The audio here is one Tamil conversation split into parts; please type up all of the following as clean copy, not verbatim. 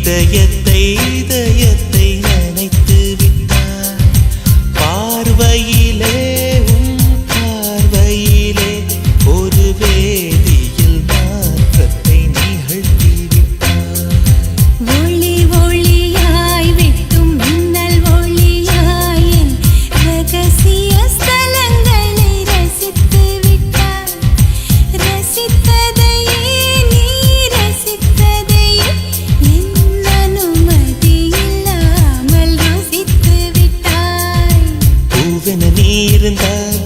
இதயத்தை நினைத்து விட்டாய் பார்வையிலே பார்வையிலே ஒரு வேதியில் மாற்றத்தை நிகழ்த்தி விட்டாய் ஒளி ஒளியாய் வெட்டும் மின்னல் ஒளியாய் என் ரகசிய ஸ்தலங்களை ரசித்து விட்டாய் ரசித்ததையே நீ ரசித்ததையே என் அனுமதி இல்லாமல் ருசித்து விட்டாய் பூவென நீ இருந்தால்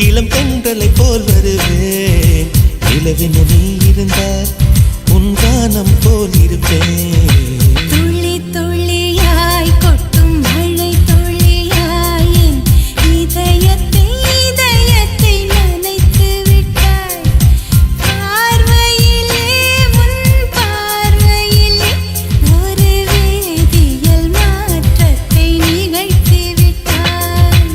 இளம் பெண்களை போல் வருவேன் நிலவென நீ இருந்தால் உன் கானம் போல் இருப்பேன் துளி துளியாய் கொட்டும் மழை துளியாய் என் இதயத்தை நனைத்து விட்டாய் பார்வையிலே உன் பார்வையிலே ஒரு வேதியியல் மாற்றத்தை நிகழ்த்தி விட்டாய்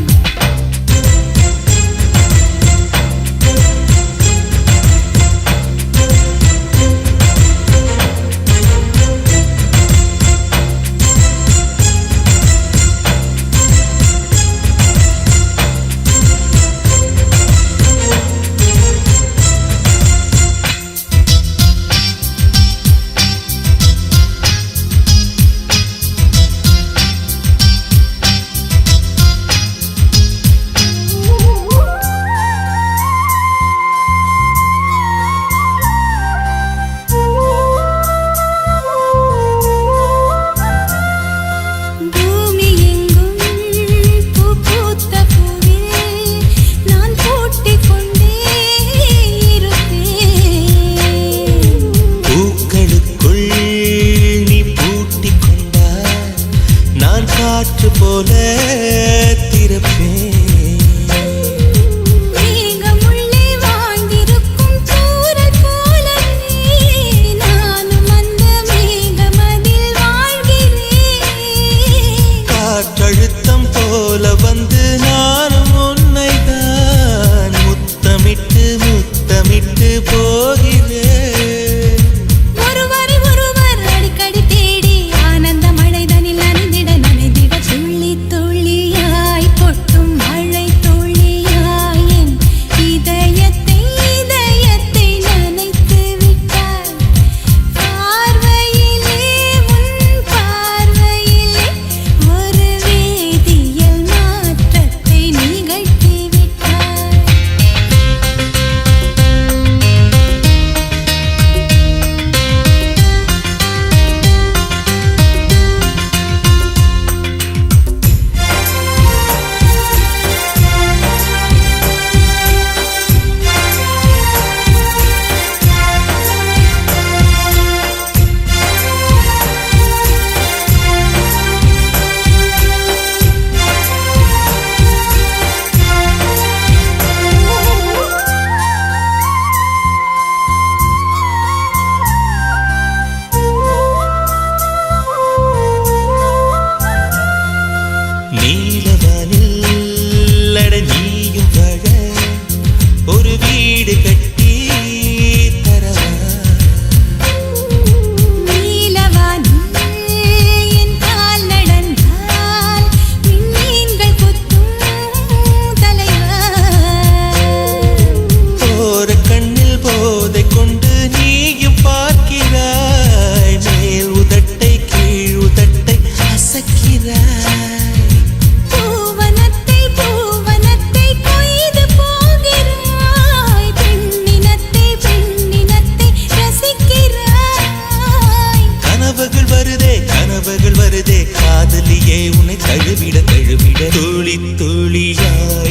பூமி எங்கும் பூ பூத்த பூவில் நான் பூட்டிக் கொண்டே இருப்பேன் பூக்களுக்குள் நீ பூட்டிக் கொண்டால் நான் காற்று போல திறப்பேன் மேகமுள்ளே வாழ்ந்திருக்கும் தூறல் போலவே நானும் அந்த மேகமதில் வாழ்கிறேன் காற்றழுத்தம் போல வந்து நானும் உன்னைதான் முத்தமிட்டு முத்தமிட்டு போகிறேன் ஒருவரை ஒருவர் அடிக்கடி தேடி ஆனந்த மழைதனில் நனைந்திட துளி துளியாய் கொட்டும் மழை துளியாய் என் இதயத்தை நனைத்து விட்டாய் பார்வையிலே உன் பார்வையிலே ஒரு வேதியியல் மாற்றத்தை நிகழ்த்தி விட்டாய் நீலவானில் அட நீயும் வாழ ஒரு வீடு கட்டி தரவா நீலவானில் என் கால் நடந்தால் விண்மீன்கள் கொத்தும் தலைவா போற கண்ணில் போதை கொண்டு நீயும் பார்க்கிறாய் மேல் உதட்டை கீழ் உதட்டை அசக்கிறாய் பூவனத்தை கொய்து போகிறாய் பெண்ணினத்தை ரசிக்கிறாய் கனவுகள் வருதே காதலியே உன்னை தழுவிட துளி துளியாய்